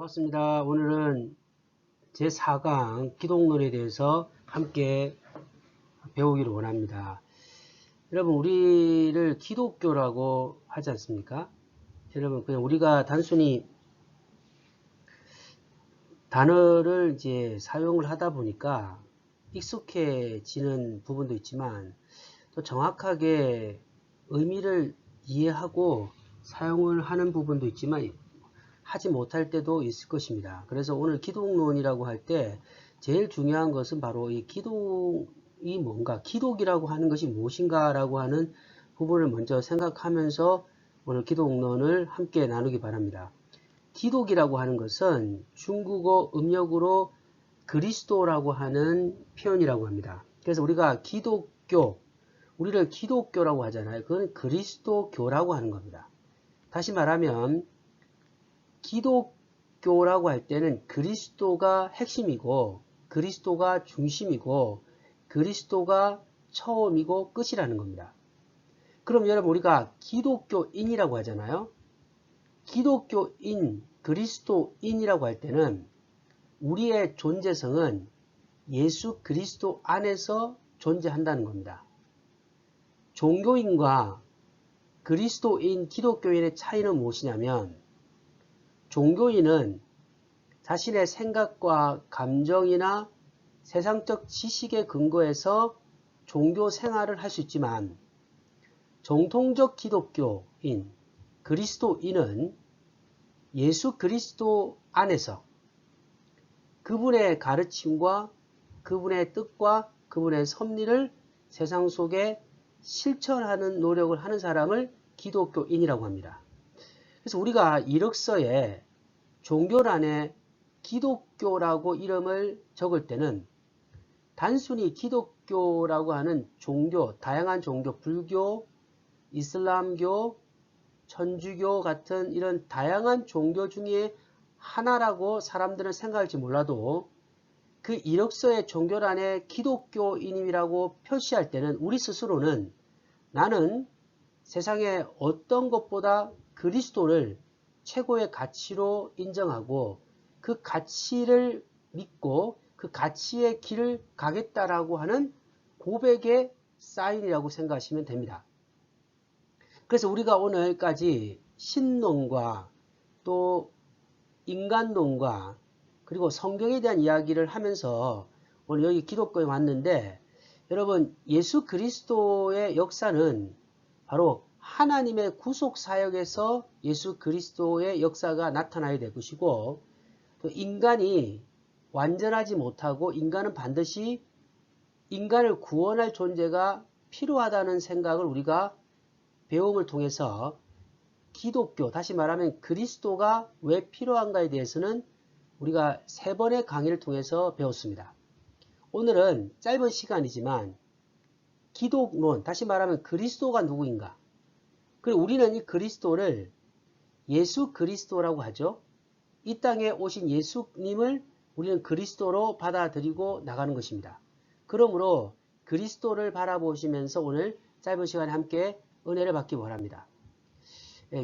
반갑습니다. 오늘은 제4강 기독론에 대해서 함께 배우기를 원합니다. 여러분, 우리를 기독교라고 하지 않습니까? 여러분, 그냥 우리가 단순히 단어를 이제 사용을 하다 보니까 익숙해지는 부분도 있지만 또 정확하게 의미를 이해하고 사용을 하는 부분도 있지만 하지 못할 때도 있을 것입니다. 그래서 오늘 기독론이라고 할 때 제일 중요한 것은 바로 이 기독이 뭔가, 기독이라고 하는 것이 무엇인가 라고 하는 부분을 먼저 생각하면서 오늘 기독론을 함께 나누기 바랍니다. 기독이라고 하는 것은 중국어 음력으로 그리스도라고 하는 표현이라고 합니다. 그래서 우리가 기독교, 우리를 기독교라고 하잖아요. 그건 그리스도교라고 하는 겁니다. 다시 말하면 기독교라고 할 때는 그리스도가 핵심이고 그리스도가 중심이고 그리스도가 처음이고 끝이라는 겁니다. 그럼 여러분, 우리가 기독교인이라고 하잖아요. 기독교인, 그리스도인이라고 할 때는 우리의 존재성은 예수 그리스도 안에서 존재한다는 겁니다. 종교인과 그리스도인, 기독교인의 차이는 무엇이냐면, 종교인은 자신의 생각과 감정이나 세상적 지식에 근거해서 종교 생활을 할 수 있지만, 정통적 기독교인, 그리스도인은 예수 그리스도 안에서 그분의 가르침과 그분의 뜻과 그분의 섭리를 세상 속에 실천하는 노력을 하는 사람을 기독교인이라고 합니다. 그래서 우리가 이력서에 종교란에 기독교라고 이름을 적을 때는 단순히 기독교라고 하는 종교, 다양한 종교, 불교, 이슬람교, 천주교 같은 이런 다양한 종교 중에 하나라고 사람들은 생각할지 몰라도 그 이력서의 종교란에 기독교인이라고 표시할 때는 우리 스스로는 나는 세상에 어떤 것보다 그리스도를 최고의 가치로 인정하고 그 가치를 믿고 그 가치의 길을 가겠다라고 하는 고백의 사인이라고 생각하시면 됩니다. 그래서 우리가 오늘까지 신론과 또 인간론과 그리고 성경에 대한 이야기를 하면서 오늘 여기 기독교에 왔는데, 여러분, 예수 그리스도의 역사는 바로 하나님의 구속 사역에서 예수 그리스도의 역사가 나타나야 될 것이고, 또 인간이 완전하지 못하고 인간은 반드시 인간을 구원할 존재가 필요하다는 생각을 우리가 배움을 통해서 기독교, 다시 말하면 그리스도가 왜 필요한가에 대해서는 우리가 3번의 강의를 통해서 배웠습니다. 오늘은 짧은 시간이지만 기독론, 다시 말하면 그리스도가 누구인가, 그리고 우리는 이 그리스도를 예수 그리스도라고 하죠. 이 땅에 오신 예수님을 우리는 그리스도로 받아들이고 나가는 것입니다. 그러므로 그리스도를 바라보시면서 오늘 짧은 시간에 함께 은혜를 받기 바랍니다.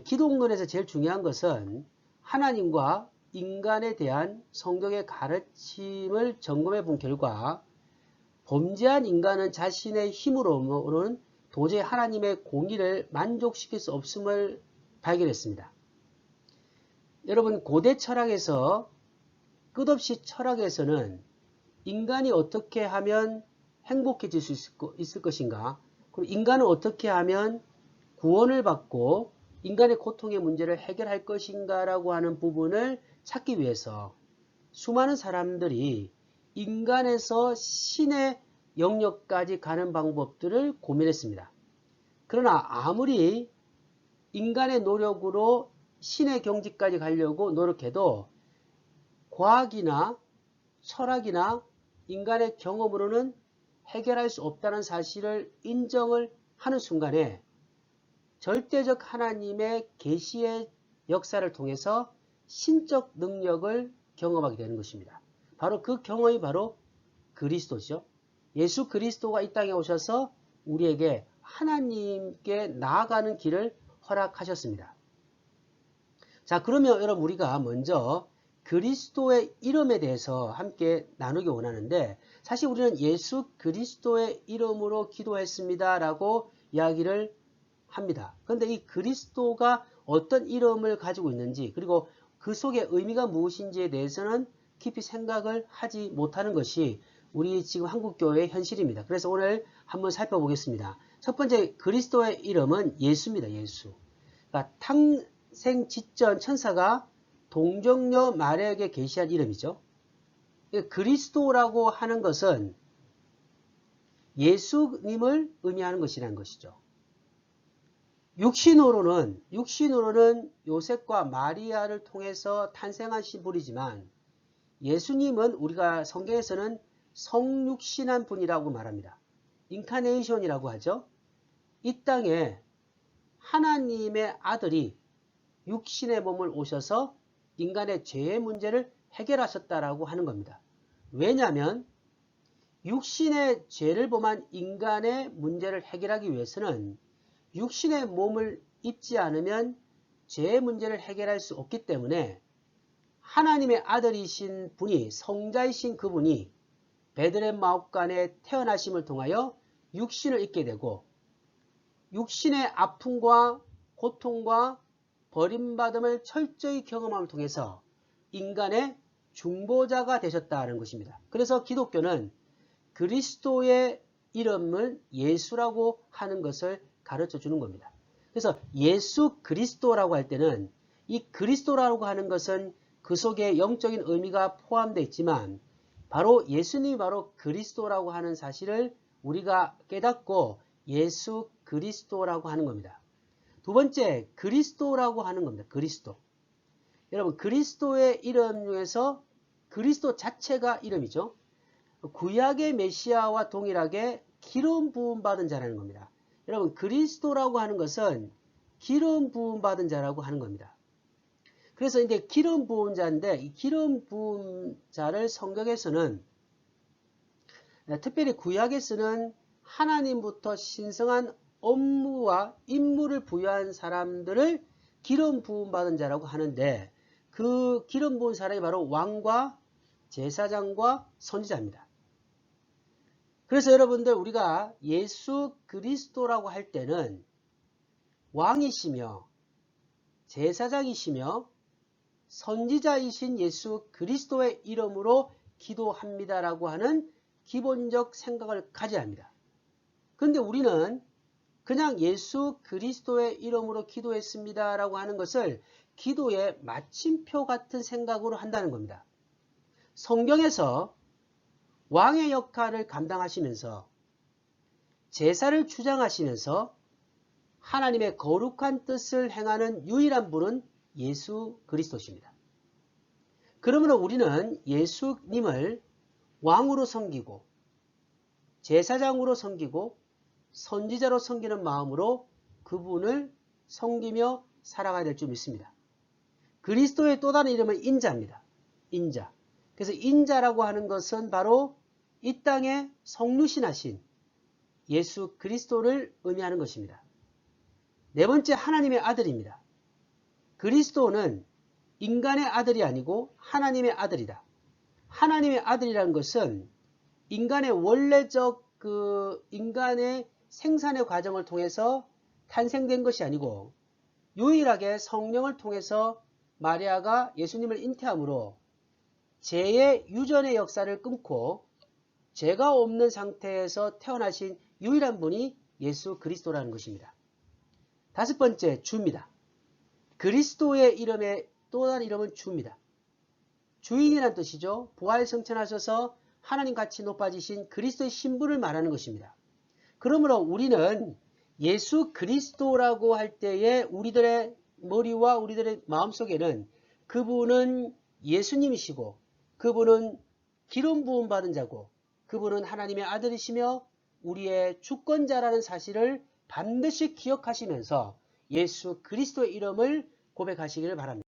기독론에서 제일 중요한 것은 하나님과 인간에 대한 성경의 가르침을 점검해 본 결과 범죄한 인간은 자신의 힘으로는 도저히 하나님의 공의를 만족시킬 수 없음을 발견했습니다. 여러분, 고대 철학에서 끝없이 철학에서는 인간이 어떻게 하면 행복해질 수 있을 것인가, 그리고 인간은 어떻게 하면 구원을 받고 인간의 고통의 문제를 해결할 것인가 라고 하는 부분을 찾기 위해서 수많은 사람들이 인간에서 신의 영역까지 가는 방법들을 고민했습니다. 그러나 아무리 인간의 노력으로 신의 경지까지 가려고 노력해도 과학이나 철학이나 인간의 경험으로는 해결할 수 없다는 사실을 인정을 하는 순간에 절대적 하나님의 계시의 역사를 통해서 신적 능력을 경험하게 되는 것입니다. 바로 그 경험이 바로 그리스도죠. 예수 그리스도가 이 땅에 오셔서 우리에게 하나님께 나아가는 길을 허락하셨습니다. 자, 그러면 여러분, 우리가 먼저 그리스도의 이름에 대해서 함께 나누기 원하는데, 사실 우리는 예수 그리스도의 이름으로 기도했습니다 라고 이야기를 합니다. 그런데 이 그리스도가 어떤 이름을 가지고 있는지, 그리고 그 속에 의미가 무엇인지에 대해서는 깊이 생각을 하지 못하는 것이 우리 지금 한국교회의 현실입니다. 그래서 오늘 한번 살펴보겠습니다. 첫 번째, 그리스도의 이름은 예수입니다. 예수. 그러니까 탄생 직전 천사가 동정녀 마리아에게 계시한 이름이죠. 그리스도라고 하는 것은 예수님을 의미하는 것이라는 것이죠. 육신으로는 요셉과 마리아를 통해서 탄생한 신분이지만, 예수님은 우리가 성경에서는 성육신한 분이라고 말합니다. 인카네이션이라고 하죠. 이 땅에 하나님의 아들이 육신의 몸을 오셔서 인간의 죄의 문제를 해결하셨다라고 하는 겁니다. 왜냐하면 육신의 죄를 범한 인간의 문제를 해결하기 위해서는 육신의 몸을 입지 않으면 죄의 문제를 해결할 수 없기 때문에 하나님의 아들이신 분이, 성자이신 그분이 베들레헴 마옥간에 태어나심을 통하여 육신을 입게 되고, 육신의 아픔과 고통과 버림받음을 철저히 경험함을 통해서 인간의 중보자가 되셨다는 것입니다. 그래서 기독교는 그리스도의 이름을 예수라고 하는 것을 가르쳐 주는 겁니다. 그래서 예수 그리스도라고 할 때는 이 그리스도라고 하는 것은 그 속에 영적인 의미가 포함되어 있지만, 바로 예수님이 바로 그리스도라고 하는 사실을 우리가 깨닫고 예수 그리스도라고 하는 겁니다. 두 번째, 그리스도라고 하는 겁니다. 그리스도. 여러분, 그리스도의 이름 중에서 그리스도 자체가 이름이죠. 구약의 메시아와 동일하게 기름 부음 받은 자라는 겁니다. 여러분, 그리스도라고 하는 것은 기름 부음 받은 자라고 하는 겁니다. 그래서 이제 기름 부은 자인데, 이 기름 부은 자를 성경에서는, 특별히 구약에서는 하나님부터 신성한 업무와 임무를 부여한 사람들을 기름 부음 받은 자라고 하는데, 그 기름 부은 사람이 바로 왕과 제사장과 선지자입니다. 그래서 여러분들, 우리가 예수 그리스도라고 할 때는 왕이시며 제사장이시며 선지자이신 예수 그리스도의 이름으로 기도합니다라고 하는 기본적 생각을 가져야 합니다. 그런데 우리는 그냥 예수 그리스도의 이름으로 기도했습니다라고 하는 것을 기도의 마침표 같은 생각으로 한다는 겁니다. 성경에서 왕의 역할을 감당하시면서 제사를 주장하시면서 하나님의 거룩한 뜻을 행하는 유일한 분은 예수 그리스도십니다. 그러므로 우리는 예수님을 왕으로 섬기고 제사장으로 섬기고 선지자로 섬기는 마음으로 그분을 섬기며 살아가야 될 줄 믿습니다. 그리스도의 또 다른 이름은 인자입니다. 인자. 그래서 인자라고 하는 것은 바로 이 땅에 성육신하신 예수 그리스도를 의미하는 것입니다. 네 번째, 하나님의 아들입니다. 그리스도는 인간의 아들이 아니고 하나님의 아들이다. 하나님의 아들이라는 것은 인간의 원래적 인간의 생산의 과정을 통해서 탄생된 것이 아니고, 유일하게 성령을 통해서 마리아가 예수님을 잉태함으로 죄의 유전의 역사를 끊고 죄가 없는 상태에서 태어나신 유일한 분이 예수 그리스도라는 것입니다. 다섯 번째, 주입니다. 그리스도의 이름의 또 다른 이름은 주입니다. 주인이란 뜻이죠. 부활승천하셔서 하나님같이 높아지신 그리스도의 신분을 말하는 것입니다. 그러므로 우리는 예수 그리스도라고 할 때에 우리들의 머리와 우리들의 마음속에는 그분은 예수님이시고, 그분은 기름 부음 받은 자고, 그분은 하나님의 아들이시며 우리의 주권자라는 사실을 반드시 기억하시면서 예수 그리스도의 이름을 고백하시기를 바랍니다.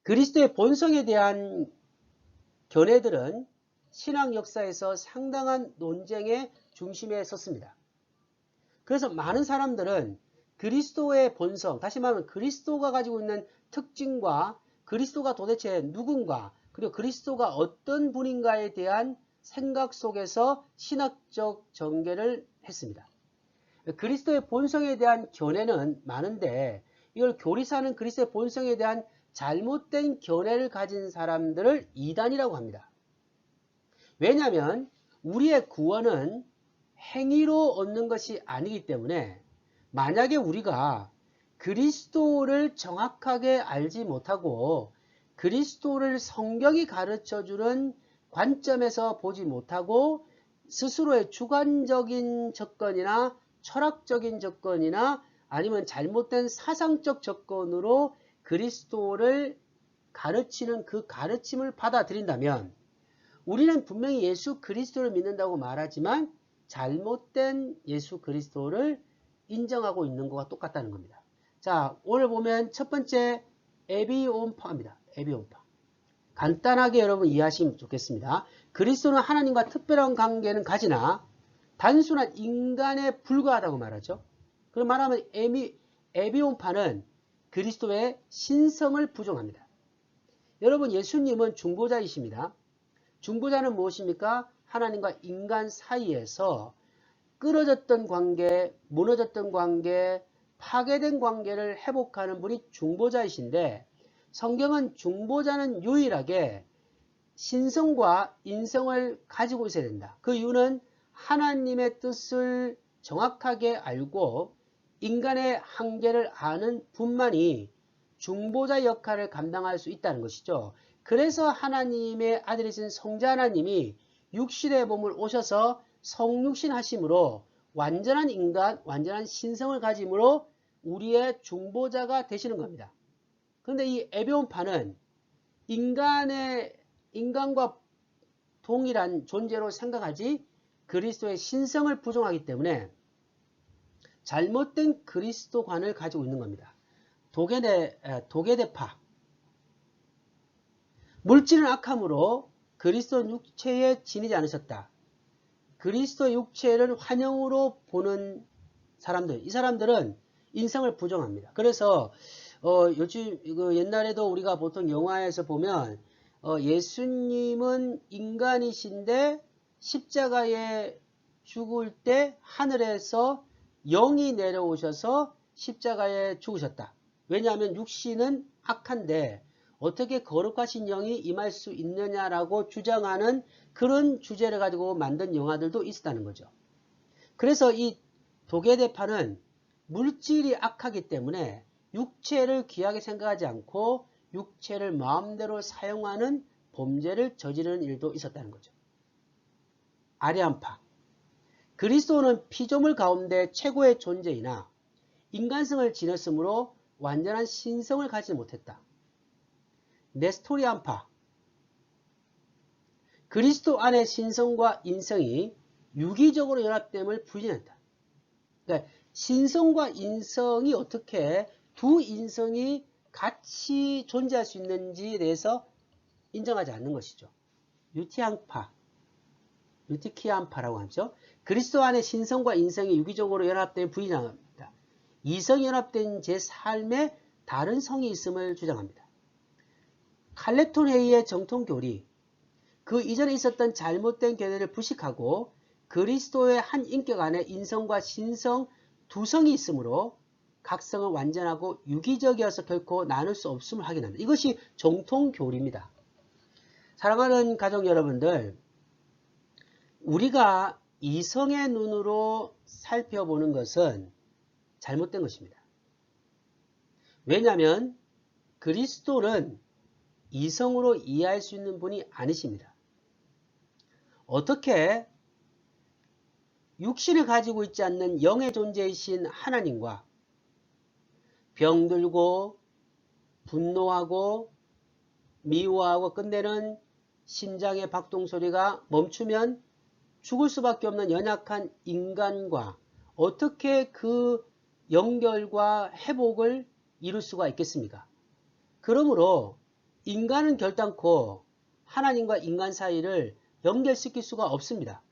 그리스도의 본성에 대한 견해들은 신학 역사에서 상당한 논쟁의 중심에 섰습니다. 그래서 많은 사람들은 그리스도의 본성, 다시 말하면 그리스도가 가지고 있는 특징과 그리스도가 도대체 누군가, 그리고 그리스도가 어떤 분인가에 대한 생각 속에서 신학적 전개를 했습니다. 그리스도의 본성에 대한 견해는 많은데 이걸 교리사는 그리스도의 본성에 대한 잘못된 견해를 가진 사람들을 이단이라고 합니다. 왜냐하면 우리의 구원은 행위로 얻는 것이 아니기 때문에 만약에 우리가 그리스도를 정확하게 알지 못하고 그리스도를 성경이 가르쳐주는 관점에서 보지 못하고 스스로의 주관적인 접근이나 철학적인 접근이나 아니면 잘못된 사상적 접근으로 그리스도를 가르치는 그 가르침을 받아들인다면 우리는 분명히 예수 그리스도를 믿는다고 말하지만 잘못된 예수 그리스도를 인정하고 있는 것과 똑같다는 겁니다. 자, 오늘 보면 첫 번째 에비온파입니다. 에비온파. 간단하게 여러분 이해하시면 좋겠습니다. 그리스도는 하나님과 특별한 관계는 가지나 단순한 인간에 불과하다고 말하죠. 그럼 말하면 에비온파는 그리스도의 신성을 부정합니다. 여러분 예수님은 중보자이십니다. 중보자는 무엇입니까? 하나님과 인간 사이에서 끊어졌던 관계, 무너졌던 관계, 파괴된 관계를 회복하는 분이 중보자이신데 성경은 중보자는 유일하게 신성과 인성을 가지고 있어야 된다. 그 이유는 하나님의 뜻을 정확하게 알고 인간의 한계를 아는 분만이 중보자 역할을 감당할 수 있다는 것이죠. 그래서 하나님의 아들이신 성자 하나님이 육신의 몸을 오셔서 성육신 하심으로 완전한 인간, 완전한 신성을 가짐으로 우리의 중보자가 되시는 겁니다. 그런데 이 에베온파는 인간과 동일한 존재로 생각하지 그리스도의 신성을 부정하기 때문에 잘못된 그리스도관을 가지고 있는 겁니다. 도게대파. 물질은 악함으로 그리스도 육체에 지니지 않으셨다. 그리스도 육체를 환영으로 보는 사람들, 이 사람들은 인성을 부정합니다. 그래서 요즘 옛날에도 우리가 보통 영화에서 보면 예수님은 인간이신데 십자가에 죽을 때 하늘에서 영이 내려오셔서 십자가에 죽으셨다. 왜냐하면 육신은 악한데 어떻게 거룩하신 영이 임할 수 있느냐라고 주장하는 그런 주제를 가지고 만든 영화들도 있었다는 거죠. 그래서 이 도게대파는 물질이 악하기 때문에 육체를 귀하게 생각하지 않고 육체를 마음대로 사용하는 범죄를 저지르는 일도 있었다는 거죠. 아리안파. 그리스도는 피조물 가운데 최고의 존재이나 인간성을 지녔으므로 완전한 신성을 가지지 못했다. 네스토리안파. 그리스도 안에 신성과 인성이 유기적으로 연합됨을 부인했다. 그러니까 신성과 인성이 어떻게 두 인성이 같이 존재할 수 있는지에 대해서 인정하지 않는 것이죠. 유티키안파라고 하죠. 그리스도 안에 신성과 인성이 유기적으로 연합됨을 부인합니다. 이성이 연합된 제 삶에 다른 성이 있음을 주장합니다. 칼레톤 회의의 정통교리, 그 이전에 있었던 잘못된 견해를 부식하고 그리스도의 한 인격 안에 인성과 신성 두 성이 있으므로 각성은 완전하고 유기적이어서 결코 나눌 수 없음을 확인한다. 이것이 정통교리입니다. 사랑하는 가족 여러분들, 우리가 이성의 눈으로 살펴보는 것은 잘못된 것입니다. 왜냐하면 그리스도는 이성으로 이해할 수 있는 분이 아니십니다. 어떻게 육신을 가지고 있지 않는 영의 존재이신 하나님과 병들고 분노하고 미워하고 끝내는 심장의 박동소리가 멈추면 죽을 수밖에 없는 연약한 인간과 어떻게 그 연결과 회복을 이룰 수가 있겠습니까? 그러므로 인간은 결단코 하나님과 인간 사이를 연결시킬 수가 없습니다.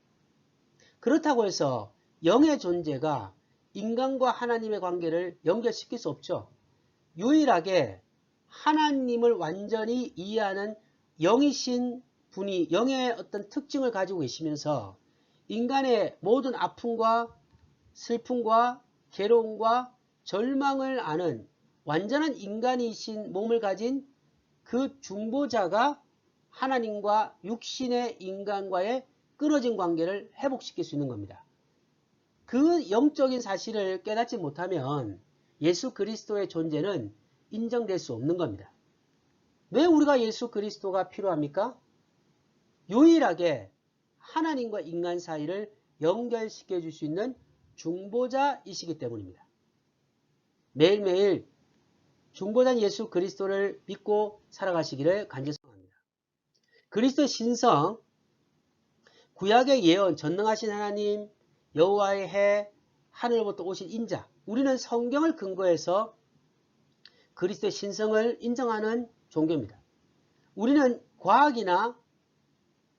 그렇다고 해서 영의 존재가 인간과 하나님의 관계를 연결시킬 수 없죠. 유일하게 하나님을 완전히 이해하는 영이신 분이 영의 어떤 특징을 가지고 계시면서 인간의 모든 아픔과 슬픔과 괴로움과 절망을 아는 완전한 인간이신 몸을 가진 그 중보자가 하나님과 육신의 인간과의 끊어진 관계를 회복시킬 수 있는 겁니다. 그 영적인 사실을 깨닫지 못하면 예수 그리스도의 존재는 인정될 수 없는 겁니다. 왜 우리가 예수 그리스도가 필요합니까? 유일하게 하나님과 인간 사이를 연결시켜 줄 수 있는 중보자이시기 때문입니다. 매일매일 중보자 예수 그리스도를 믿고 살아가시기를 간절히 소망합니다. 그리스도의 신성, 구약의 예언, 전능하신 하나님, 여호와의 해, 하늘로부터 오신 인자, 우리는 성경을 근거해서 그리스도의 신성을 인정하는 종교입니다. 우리는 과학이나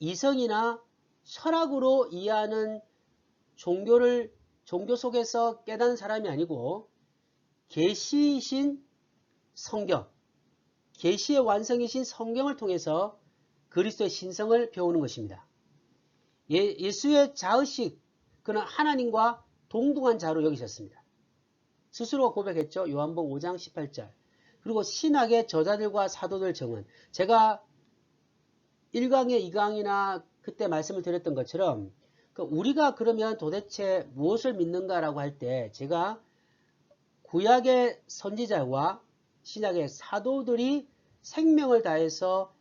이성이나 철학으로 이해하는 종교 속에서 깨닫는 사람이 아니고 계시이신 성경, 계시의 완성이신 성경을 통해서 그리스도의 신성을 배우는 것입니다. 예수의 자의식, 그는 하나님과 동등한 자로 여기셨습니다. 스스로 고백했죠. 요한복음 5장 18절. 그리고 신학의 저자들과 사도들 증언. 제가 1강에 2강이나 그때 말씀을 드렸던 것처럼 우리가 그러면 도대체 무엇을 믿는가라고 할 때 제가 구약의 선지자와 신약의 사도들이 생명을 다해서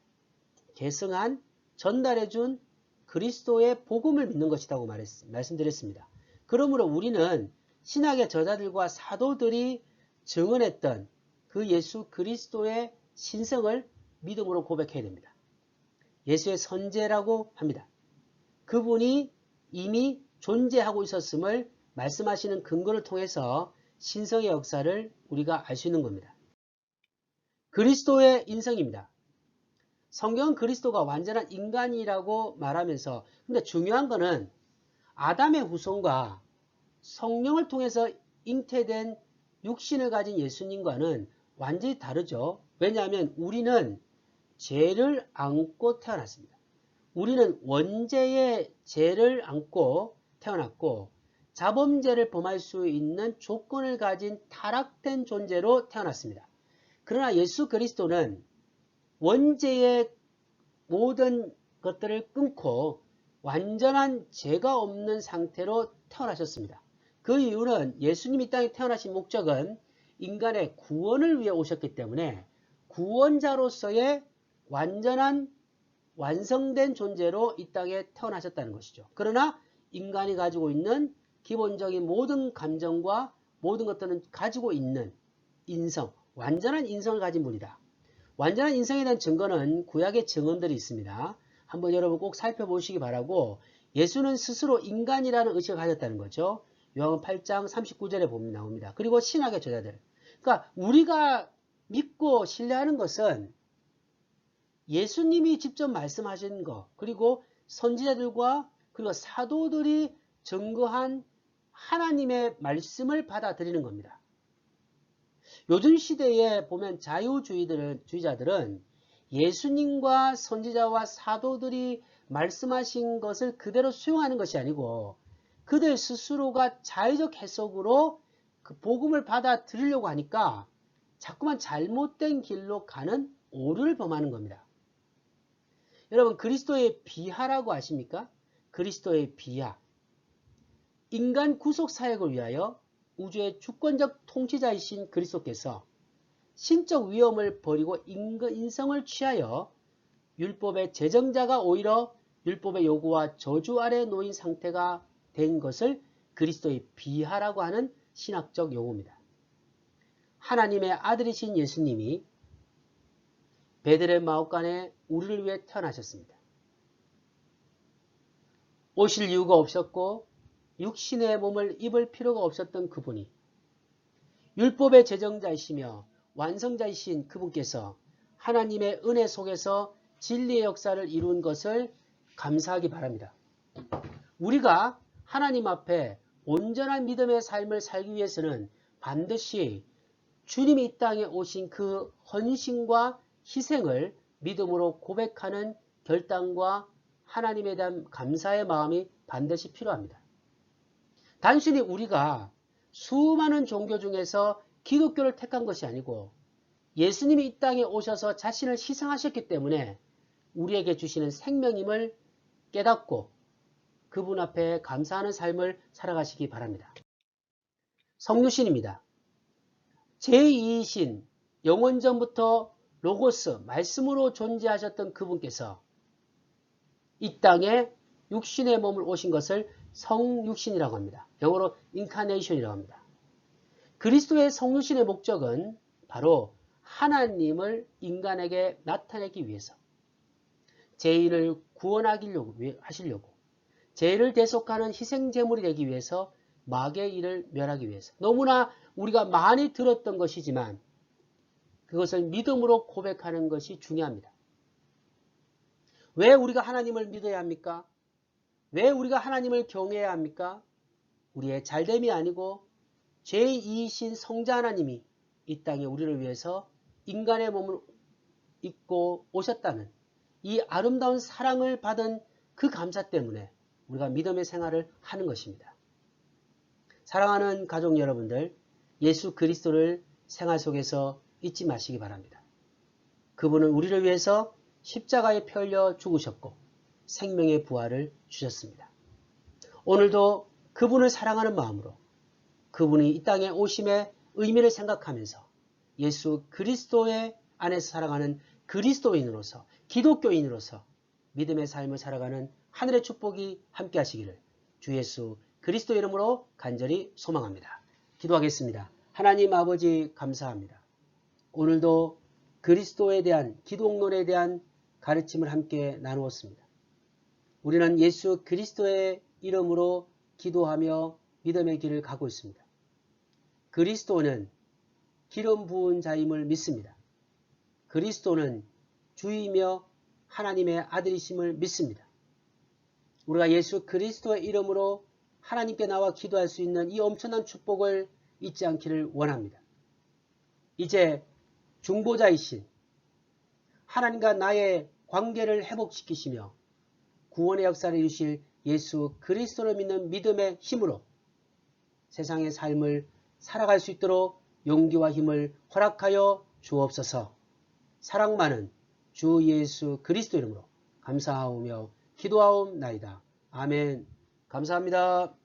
계승한 전달해준 그리스도의 복음을 믿는 것이라고 말씀드렸습니다. 그러므로 우리는 신약의 저자들과 사도들이 증언했던 그 예수 그리스도의 신성을 믿음으로 고백해야 됩니다. 예수의 선제라고 합니다. 그분이 이미 존재하고 있었음을 말씀하시는 근거를 통해서 신성의 역사를 우리가 알 수 있는 겁니다. 그리스도의 인성입니다. 성경은 그리스도가 완전한 인간이라고 말하면서 근데 중요한 거는 아담의 후손과 성령을 통해서 잉태된 육신을 가진 예수님과는 완전히 다르죠. 왜냐하면 우리는 죄를 안고 태어났습니다. 우리는 원죄의 죄를 안고 태어났고 자범죄를 범할 수 있는 조건을 가진 타락된 존재로 태어났습니다. 그러나 예수 그리스도는 원죄의 모든 것들을 끊고 완전한 죄가 없는 상태로 태어나셨습니다. 그 이유는 예수님이 땅에 태어나신 목적은 인간의 구원을 위해 오셨기 때문에 구원자로서의 완전한 완성된 존재로 이 땅에 태어나셨다는 것이죠. 그러나 인간이 가지고 있는 기본적인 모든 감정과 모든 것들은 가지고 있는 인성, 완전한 인성을 가진 분이다. 완전한 인성에 대한 증거는 구약의 증언들이 있습니다. 한번 여러분 꼭 살펴보시기 바라고 예수는 스스로 인간이라는 의식을 가졌다는 거죠. 요한복음 8장 39절에 보면 나옵니다. 그리고 신학의 저자들. 그러니까 우리가 믿고 신뢰하는 것은 예수님이 직접 말씀하신 것 그리고 선지자들과 그리고 사도들이 증거한 하나님의 말씀을 받아들이는 겁니다. 요즘 시대에 보면 자유주의자들은 예수님과 선지자와 사도들이 말씀하신 것을 그대로 수용하는 것이 아니고 그들 스스로가 자의적 해석으로 그 복음을 받아들이려고 하니까 자꾸만 잘못된 길로 가는 오류를 범하는 겁니다. 여러분 그리스도의 비하라고 아십니까? 그리스도의 비하. 인간 구속 사역을 위하여 우주의 주권적 통치자이신 그리스도께서 신적 위엄을 버리고 인성을 취하여 율법의 제정자가 오히려 율법의 요구와 저주 아래 놓인 상태가 된 것을 그리스도의 비하라고 하는 신학적 용어입니다. 하나님의 아들이신 예수님이 베들레헴 마옥간에 우리를 위해 태어나셨습니다. 오실 이유가 없었고 육신의 몸을 입을 필요가 없었던 그분이 율법의 제정자이시며 완성자이신 그분께서 하나님의 은혜 속에서 진리의 역사를 이룬 것을 감사하기 바랍니다. 우리가 하나님 앞에 온전한 믿음의 삶을 살기 위해서는 반드시 주님이 이 땅에 오신 그 헌신과 희생을 믿음으로 고백하는 결단과 하나님에 대한 감사의 마음이 반드시 필요합니다. 단순히 우리가 수많은 종교 중에서 기독교를 택한 것이 아니고 예수님이 이 땅에 오셔서 자신을 희생하셨기 때문에 우리에게 주시는 생명임을 깨닫고 그분 앞에 감사하는 삶을 살아가시기 바랍니다. 성유신입니다. 제2이신 영원전부터 로고스 말씀으로 존재하셨던 그분께서 이 땅에 육신의 몸을 오신 것을 성육신이라고 합니다. 영어로 인카네이션이라고 합니다. 그리스도의 성육신의 목적은 바로 하나님을 인간에게 나타내기 위해서 죄인을 구원하시려고 죄를 대속하는 희생제물이 되기 위해서 마귀의 일을 멸하기 위해서 너무나 우리가 많이 들었던 것이지만 그것을 믿음으로 고백하는 것이 중요합니다. 왜 우리가 하나님을 믿어야 합니까? 왜 우리가 하나님을 경외해야 합니까? 우리의 잘됨이 아니고 제2이신 성자 하나님이 이 땅에 우리를 위해서 인간의 몸을 입고 오셨다는 이 아름다운 사랑을 받은 그 감사 때문에 우리가 믿음의 생활을 하는 것입니다. 사랑하는 가족 여러분들, 예수 그리스도를 생활 속에서 잊지 마시기 바랍니다. 그분은 우리를 위해서 십자가에 피 흘려 죽으셨고 생명의 부활을 주셨습니다. 오늘도 그분을 사랑하는 마음으로 그분이 이 땅에 오심의 의미를 생각하면서 예수 그리스도의 안에서 살아가는 그리스도인으로서 기독교인으로서 믿음의 삶을 살아가는 하늘의 축복이 함께 하시기를 주 예수 그리스도 이름으로 간절히 소망합니다. 기도하겠습니다. 하나님 아버지 감사합니다. 오늘도 그리스도에 대한 기독론에 대한 가르침을 함께 나누었습니다. 우리는 예수 그리스도의 이름으로 기도하며 믿음의 길을 가고 있습니다. 그리스도는 기름 부은 자임을 믿습니다. 그리스도는 주이며 하나님의 아들이심을 믿습니다. 우리가 예수 그리스도의 이름으로 하나님께 나와 기도할 수 있는 이 엄청난 축복을 잊지 않기를 원합니다. 이제 중보자이신 하나님과 나의 관계를 회복시키시며 구원의 역사를 이루실 예수 그리스도를 믿는 믿음의 힘으로 세상의 삶을 살아갈 수 있도록 용기와 힘을 허락하여 주옵소서. 사랑 많은 주 예수 그리스도 이름으로 감사하오며 기도하옵나이다. 아멘. 감사합니다.